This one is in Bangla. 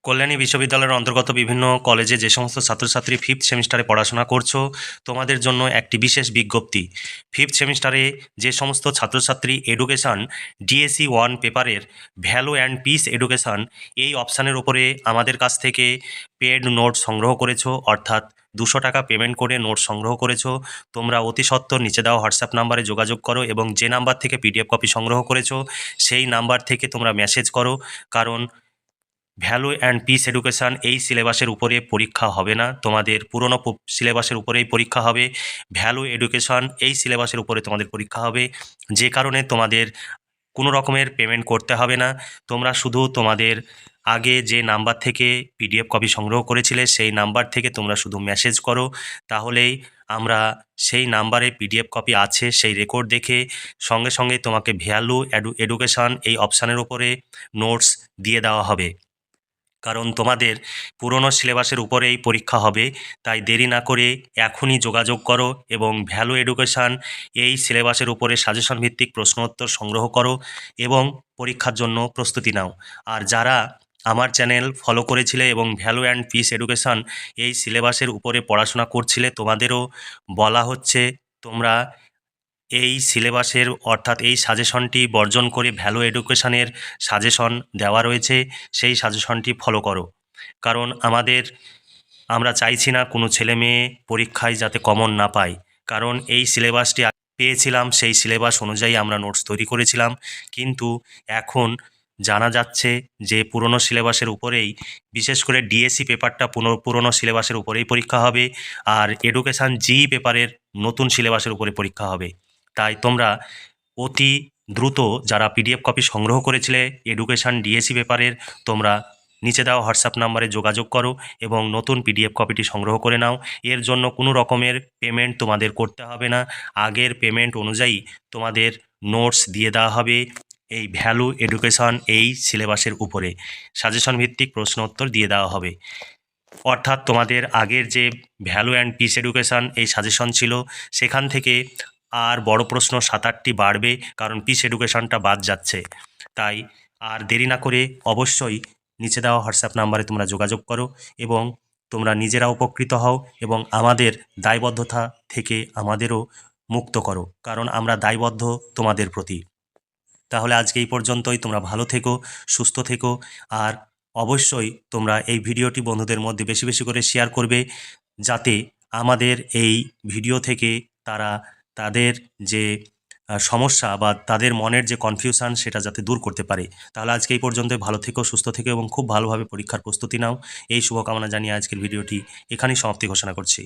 কল্যাণী বিশ্ববিদ্যালয়ের অন্তর্গত বিভিন্ন কলেজে যে সমস্ত ছাত্রছাত্রী ফিফথ সেমিস্টারে পড়াশোনা করছো, তোমাদের জন্য একটি বিশেষ বিজ্ঞপ্তি। ফিফথ সেমিস্টারে যে সমস্ত ছাত্রছাত্রী এডুকেশান ডিএসসি 1 পেপারের ভ্যালু অ্যান্ড পিস এডুকেশান এই অপশানের ওপরে আমাদের কাছ থেকে পেড নোট সংগ্রহ করেছো, অর্থাৎ 200 টাকা পেমেন্ট করে নোট সংগ্রহ করেছো, তোমরা অতি সত্বর নিচে দেওয়া হোয়াটসঅ্যাপ নাম্বারে যোগাযোগ করো এবং যে নাম্বার থেকে পিডিএফ কপি সংগ্রহ করেছো সেই নাম্বার থেকে তোমরা মেসেজ করো। কারণ ভ্যালু অ্যান্ড পিস এডুকেশান এই সিলেবাসের উপরে পরীক্ষা হবে না, তোমাদের পুরনো সিলেবাসের উপরেই পরীক্ষা হবে। ভ্যালু এডুকেশান এই সিলেবাসের উপরে তোমাদের পরীক্ষা হবে, যে কারণে তোমাদের কোনো রকমের পেমেন্ট করতে হবে না। তোমরা শুধু তোমাদের আগে যে নাম্বার থেকে পিডিএফ কপি সংগ্রহ করেছিলে সেই নাম্বার থেকে তোমরা শুধু মেসেজ করো, তাহলেই আমরা সেই নাম্বারে পিডিএফ কপি আছে সেই রেকর্ড দেখে সঙ্গে সঙ্গে তোমাকে ভ্যালু এডুকেশান এই অপশানের উপরে নোটস দিয়ে দেওয়া হবে। কারণ তোমাদের পুরনো সিলেবাসের উপরেই পরীক্ষা হবে, তাই দেরি না করে এখনই যোগাযোগ করো এবং ভ্যালু এডুকেশান এই সিলেবাসের উপরে সাজেশন ভিত্তিক প্রশ্নোত্তর সংগ্রহ করো এবং পরীক্ষার জন্য প্রস্তুতি নাও। আর যারা আমার চ্যানেল ফলো করেছিলে এবং ভ্যালু অ্যান্ড পিস এডুকেশান এই সিলেবাসের উপরে পড়াশোনা করছিলে, তোমাদেরও বলা হচ্ছে তোমরা এই সিলেবাসের অর্থাৎ এই সাজেশনটি বর্জন করে ভ্যালু এডুকেশানের সাজেশন দেওয়া রয়েছে, সেই সাজেশনটি ফলো করো। কারণ আমরা চাইছি না কোনো ছেলে মেয়ে পরীক্ষায় যাতে কমন না পায়। কারণ এই সিলেবাসটি পেয়েছিলাম, সেই সিলেবাস অনুযায়ী আমরা নোটস তৈরি করেছিলাম, কিন্তু এখন জানা যাচ্ছে যে পুরনো সিলেবাসের উপরেই, বিশেষ করে ডিএসসি পেপারটা পুরনো সিলেবাসের উপরেই পরীক্ষা হবে, আর এডুকেশান জি পেপারের নতুন সিলেবাসের উপরে পরীক্ষা হবে। তাই তোমরা অতি দ্রুত যারা পিডিএফ কপি সংগ্রহ করেছিলে এডুকেশান ডিএসসি পেপারের, তোমরা নিচে দেওয়া হোয়াটসঅ্যাপ নাম্বারে যোগাযোগ করো এবং নতুন পিডিএফ কপিটি সংগ্রহ করে নাও। এর জন্য কোনো রকমের পেমেন্ট তোমাদের করতে হবে না, আগের পেমেন্ট অনুযায়ী তোমাদের নোটস দিয়ে দেওয়া হবে এই ভ্যালু এডুকেশান এই সিলেবাসের উপরে সাজেশন ভিত্তিক প্রশ্ন উত্তর দিয়ে দেওয়া হবে। অর্থাৎ তোমাদের আগের যে ভ্যালু অ্যান্ড পিস এডুকেশান এই সাজেশন ছিল, সেখান থেকে আর বড় প্রশ্ন 7-8টি বাড়বে, কারণ পিস এডুকেশানটা বাদ যাচ্ছে। তাই আর দেরি না করে অবশ্যই নিচে দেওয়া হোয়াটসঅ্যাপ নাম্বারে তোমরা যোগাযোগ করো এবং তোমরা নিজেরা উপকৃত হও এবং আমাদের দায়বদ্ধতা থেকে আমাদেরও মুক্ত করো, কারণ আমরা দায়বদ্ধ তোমাদের প্রতি। তাহলে আজকে এই পর্যন্তই। তোমরা ভালো থেকো, সুস্থ থেকো, আর অবশ্যই তোমরা এই ভিডিওটি বন্ধুদের মধ্যে বেশি বেশি করে শেয়ার করবে, যাতে আমাদের এই ভিডিও থেকে তারা তাদের যে সমস্যা বা তাদের মনের যে কনফিউশন সেটা যাতে দূর করতে পারে। তাহলে আজকে এই পর্যন্ত। ভালো থেকো, সুস্থ থেকো এবং খুব ভালোভাবে পরীক্ষার প্রস্তুতি নাও, এই শুভকামনা জানিয়ে আজকের ভিডিওটি এখানেই সমাপ্তি ঘোষণা করছি।